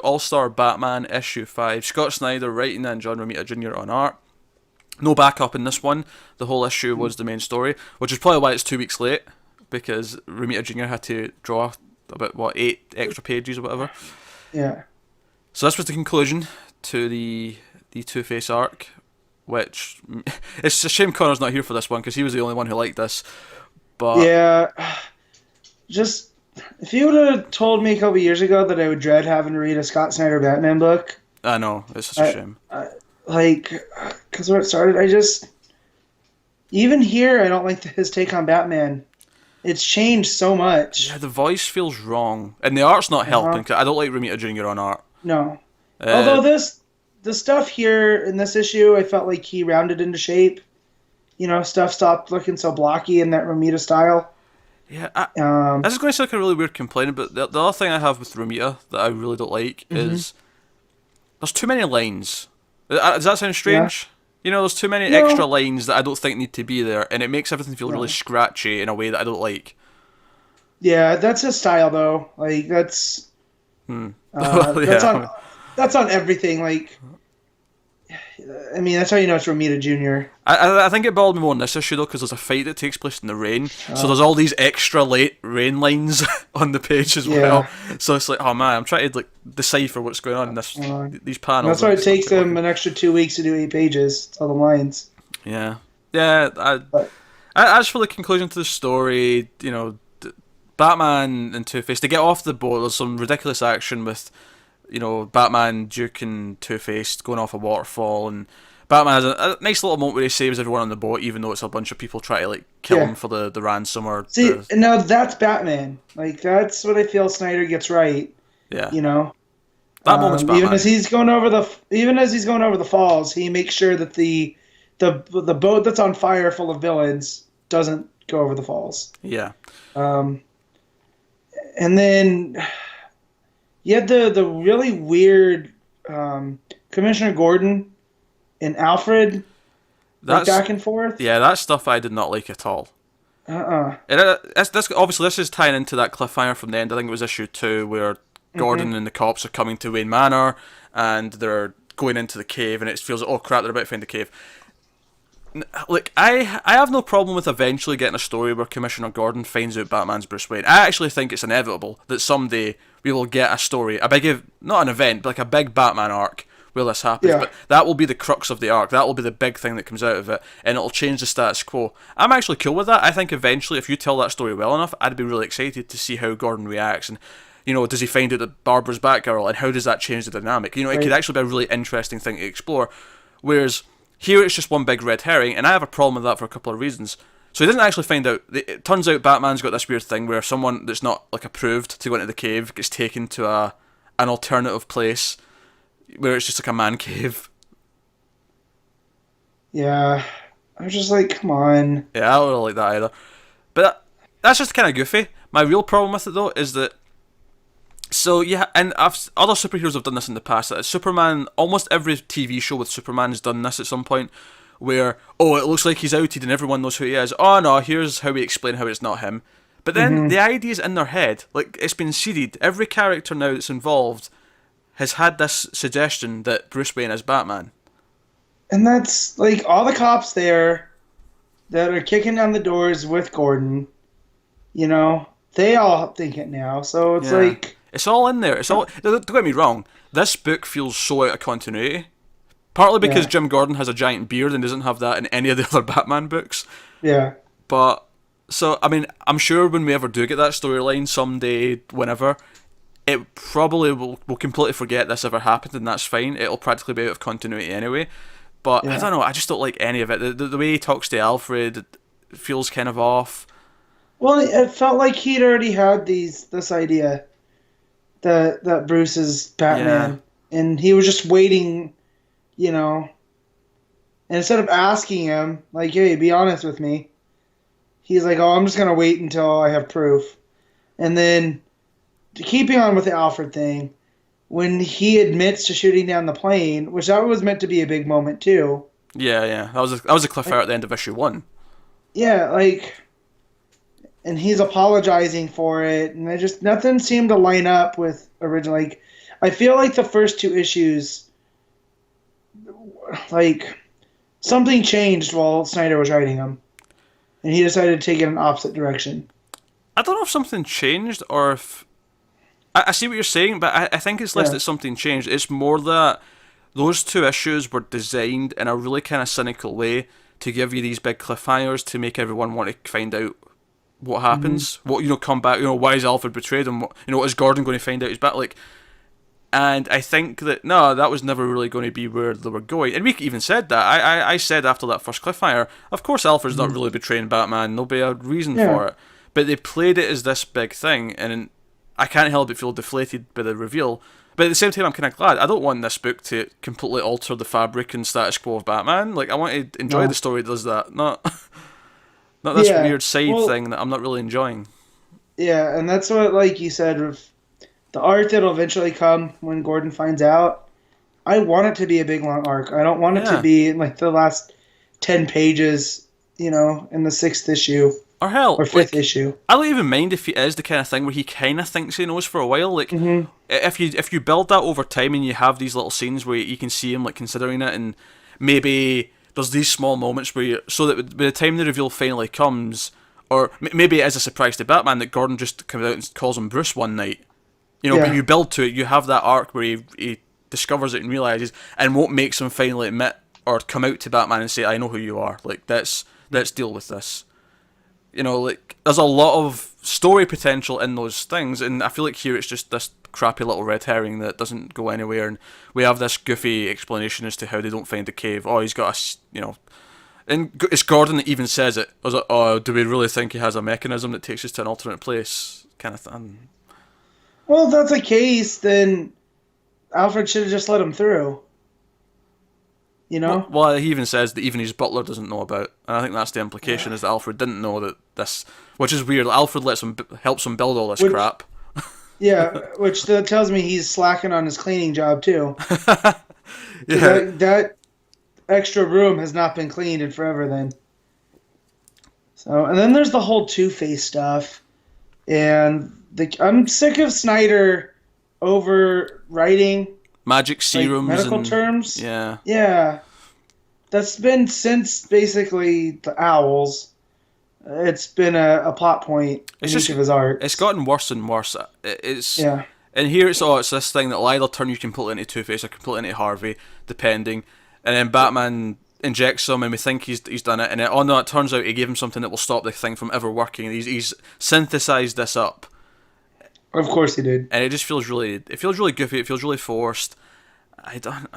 All-Star Batman issue 5. Scott Snyder writing and John Romita Jr. on art. No backup in this one. The whole issue was the main story, which is probably why it's 2 weeks late, because Romita Jr. had to draw about 8 extra pages or whatever. Yeah. So this was the conclusion to the Two-Face arc, which it's a shame Connor's not here for this one because he was the only one who liked this. But yeah, just if you would have told me a couple years ago that I would dread having to read a Scott Snyder Batman book, I know it's such a shame. Because where it started, even here I don't like his take on Batman. It's changed so much. Yeah, the voice feels wrong, and the art's not helping. 'Cause I don't like Romita Jr. on art. No, although the stuff here in this issue, I felt like he rounded into shape. Stuff stopped looking so blocky in that Romita style. Yeah, this is going to sound like a really weird complaint, but the other thing I have with Romita that I really don't like is there's too many lines. Does that sound strange? Yeah. There's too many extra lines that I don't think need to be there, and it makes everything feel really scratchy in a way that I don't like. Yeah, that's his style, though. Like, that's... That's on everything. Like, I mean, that's how you know it's Romita Jr. I think it bothered me more in this issue though, because there's a fight that takes place in the rain, so there's all these extra late rain lines on the page as well. So it's like, oh man, I'm trying to decipher what's going on in these panels. That's why it takes them an extra 2 weeks to do 8 pages. It's all the lines. Yeah. As for the conclusion to the story, Batman and Two-Face, they get off the boat. There's some ridiculous action with, Batman, Duke, and Two-Face going off a waterfall, and Batman has a nice little moment where he saves everyone on the boat, even though it's a bunch of people trying to kill him for the ransom or. See, now that's Batman. Like, that's what I feel Snyder gets right. Yeah. That moment's Batman. Even as he's going over the falls, he makes sure that the boat that's on fire full of villains doesn't go over the falls. Yeah. And then you had the really weird Commissioner Gordon and Alfred back and forth. Yeah, that stuff I did not like at all. This is tying into that cliffhanger from the end. I think it was issue 2 where Gordon and the cops are coming to Wayne Manor and they're going into the cave, and it feels like, oh crap, they're about to find the cave. Like, I have no problem with eventually getting a story where Commissioner Gordon finds out Batman's Bruce Wayne. I actually think it's inevitable that someday we will get a story, not an event, but like a big Batman arc where this happens. Yeah. But that will be the crux of the arc. That will be the big thing that comes out of it, and it'll change the status quo. I'm actually cool with that. I think eventually, if you tell that story well enough, I'd be really excited to see how Gordon reacts, and does he find out that Barbara's Batgirl, and how does that change the dynamic? It could actually be a really interesting thing to explore. Whereas here it's just one big red herring, and I have a problem with that for a couple of reasons. So he doesn't actually find out. It turns out Batman's got this weird thing where someone that's not approved to go into the cave gets taken to an alternative place where it's just like a man cave. Yeah, I was just like, come on. Yeah, I don't really like that either. But that's just kind of goofy. My real problem with it though is that. So yeah, and other superheroes have done this in the past. Superman, almost every TV show with Superman has done this at some point, where it looks like he's outed and everyone knows who he is. Oh no, here's how we explain how it's not him. But then the idea's in their head, like it's been seeded. Every character now that's involved has had this suggestion that Bruce Wayne is Batman. And that's like all the cops there that are kicking down the doors with Gordon. They all think it now. So it's like. It's all in there. Don't get me wrong. This book feels so out of continuity. Partly because Jim Gordon has a giant beard and doesn't have that in any of the other Batman books. Yeah. But, so, I mean, I'm sure when we ever do get that storyline someday, whenever, it probably we'll completely forget this ever happened, and that's fine. It'll practically be out of continuity anyway. But, I don't know, I just don't like any of it. The way he talks to Alfred, it feels kind of off. Well, it felt like he'd already had this idea that Bruce is Batman, and he was just waiting, and instead of asking him, like, hey, be honest with me, he's like, oh, I'm just going to wait until I have proof. And then, keeping on with the Alfred thing, when he admits to shooting down the plane, which that was meant to be a big moment too. Yeah. That was a cliffhanger at the end of issue 1. Yeah, like... And he's apologizing for it, and nothing seemed to line up with original. Like, I feel like the first two issues, like something changed while Snyder was writing them, and he decided to take it in an opposite direction. I don't know if something changed or if I see what you're saying, but I think it's less Yeah. that something changed. It's more that those two issues were designed in a really kind of cynical way to give you these big cliffhangers to make everyone want to find out what happens. What, come back. Why is Alfred betrayed him? Is Gordon going to find out his back? And I think that no, that was never really going to be where they were going. And we even said that. I said after that first cliffhanger, of course Alfred's not really betraying Batman. There'll be a reason for it. But they played it as this big thing, and I can't help but feel deflated by the reveal. But at the same time, I'm kind of glad. I don't want this book to completely alter the fabric and status quo of Batman. I want to enjoy the story that does that, not this weird side thing that I'm not really enjoying. Yeah, and that's what, like you said, with the arc that'll eventually come when Gordon finds out. I want it to be a big long arc. I don't want it to be in the last 10 pages, in the 6th issue. Or hell, or 5th issue. I don't even mind if it is the kind of thing where he kind of thinks he knows for a while. If you build that over time and you have these little scenes where you can see him considering it, and maybe there's these small moments where so that by the time the reveal finally comes, or maybe it is a surprise to Batman that Gordon just comes out and calls him Bruce one night. But you build to it. You have that arc where he discovers it and realizes, and what makes him finally admit or come out to Batman and say, "I know who you are." Let's deal with this. There's a lot of story potential in those things, and I feel like here it's just this crappy little red herring that doesn't go anywhere, and we have this goofy explanation as to how they don't find the cave. Oh, he's got and it's Gordon that even says it. I was like, oh, do we really think he has a mechanism that takes us to an alternate place? Kind of thing. Well, if that's the case, then Alfred should have just let him through. Well, he even says that even his butler doesn't know about, and I think that's the implication is that Alfred didn't know that this, which is weird. Alfred helps him build all this crap. Yeah, which tells me he's slacking on his cleaning job too. Yeah, that extra room has not been cleaned in forever. Then, and then there's the whole Two-Face stuff, and I'm sick of Snyder overwriting magic serums, medical and terms. Yeah. That's been since basically the Owls. It's been a plot point in each of his arcs. It's gotten worse and worse. And here it's this thing that'll either turn you completely into Two-Face or completely into Harvey, depending. And then Batman injects him, and we think he's done it. And no, it turns out he gave him something that will stop the thing from ever working. He's synthesized this up. Of course he did. And it just feels really goofy. It feels really forced. I don't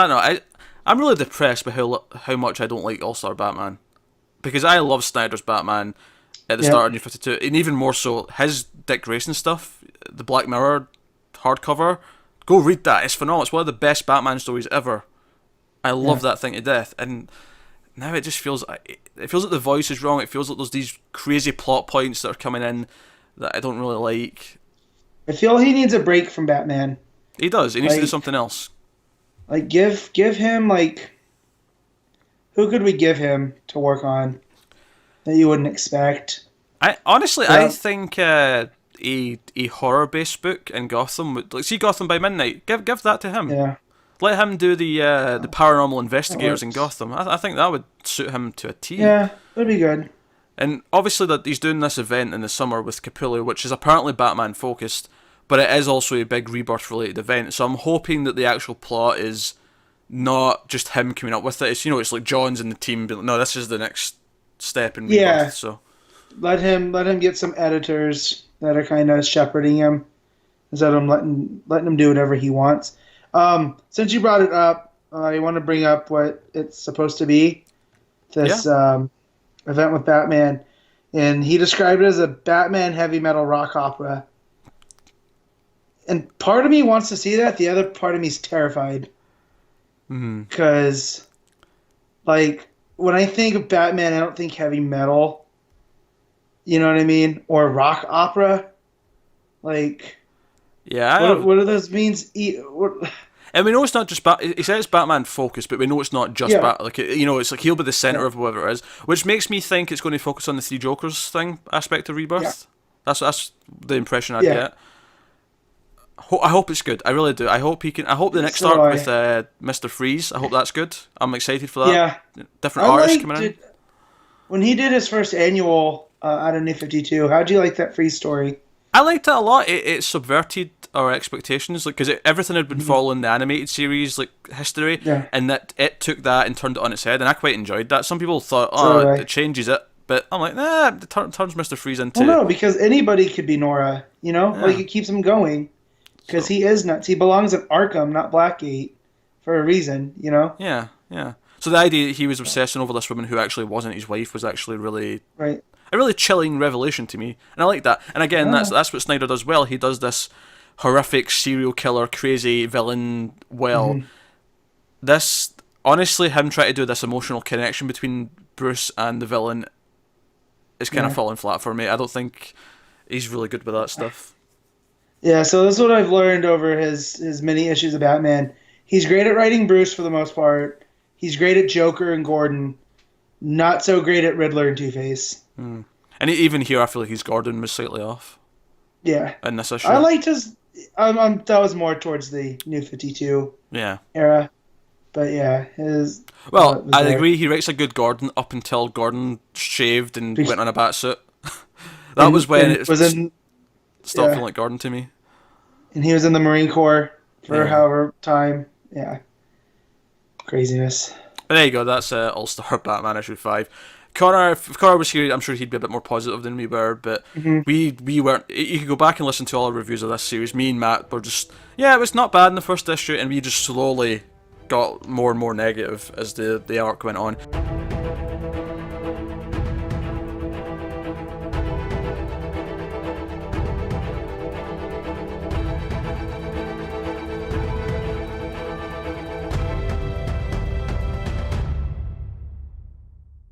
know. I'm really depressed by how much I don't like All-Star Batman, because I love Snyder's Batman at the start of New 52, and even more so his Dick Grayson stuff, the Black Mirror hardcover. Go read that. It's phenomenal. It's one of the best Batman stories ever. I love that thing to death, and now it just feels like the voice is wrong. It feels like there's these crazy plot points that are coming in that I don't really like. I feel he needs a break from Batman. He does. He needs to do something else. Give him who could we give him to work on that you wouldn't expect? I think a horror based book in Gotham. See Gotham by Midnight. Give that to him. Yeah. Let him do the paranormal investigators in Gotham. I think that would suit him to a T. Yeah, that'd be good. And obviously that he's doing this event in the summer with Capullo, which is apparently Batman focused, but it is also a big Rebirth related event. So I'm hoping that the actual plot is not just him coming up with it. It's it's like John's and the team. But no, this is the next step in Rebirth. Yeah. So let him get some editors that are kind of shepherding him, instead of letting him do whatever he wants. Since you brought it up, I want to bring up what it's supposed to be. This event with Batman, and he described it as a Batman heavy metal rock opera. And part of me wants to see that. The other part of me is terrified. Because, when I think of Batman, I don't think heavy metal. You know what I mean? Or rock opera. yeah. What do those means? And we know it's not just he says Batman focused, but we know it's not just it's like he'll be the center of whatever it is, which makes me think it's going to focus on the Three Jokers thing aspect of Rebirth. That's the impression I get. I hope it's good. I really do. I hope he can. I hope the next So arc I. with Mr. Freeze. I hope that's good. I'm excited for that. Yeah, Different I artists liked coming in. it when he did his first annual out of New 52. How'd you like that free story? I liked it a lot. It subverted our expectations, like because everything had been Mhm. following the animated series like history, Yeah, and that it took that and turned it on its head, and I quite enjoyed that. Some people thought, so oh, did it I. changes it, but I'm like, nah, it turns Mr. Freeze Well, into no, because anybody could be Nora. You know, like yeah. it keeps him going because So he is nuts. He belongs at Arkham, not Blackgate, for a reason. You know, yeah, yeah. So the idea that he was obsessing over this woman who actually wasn't his wife was actually really right? a really chilling revelation to me, and I like that. And again, Yeah. that's what Snyder does well. He does this horrific serial killer, crazy villain well. Hmm. This honestly, him trying to do this emotional connection between Bruce and the villain is kind of Yeah. falling flat for me. I don't think he's really good with that stuff. Yeah, so this is what I've learned over his many issues of Batman. He's great at writing Bruce for the most part. He's great at Joker and Gordon. Not so great at Riddler and Two Face. Hmm. And even here, I feel like his Gordon was slightly off Yeah, in this I issue. liked his. That was more towards the New 52 Yeah. era, but yeah, his. Well, Was I there. agree. He writes a good Gordon up until Gordon shaved and Be- went on a bat suit. That was when and it was in stopped yeah, feeling like Gordon to me. and he was in the Marine Corps for Yeah. however time. Yeah, craziness. But there you go. That's All Star Batman issue 5. Connor, if Connor was here, I'm sure he'd be a bit more positive than we were. But Hmm. we weren't. You could go back and listen to all our reviews of this series. Me and Matt were just, yeah, it was not bad in the first issue, and we just slowly got more and more negative as the arc went on.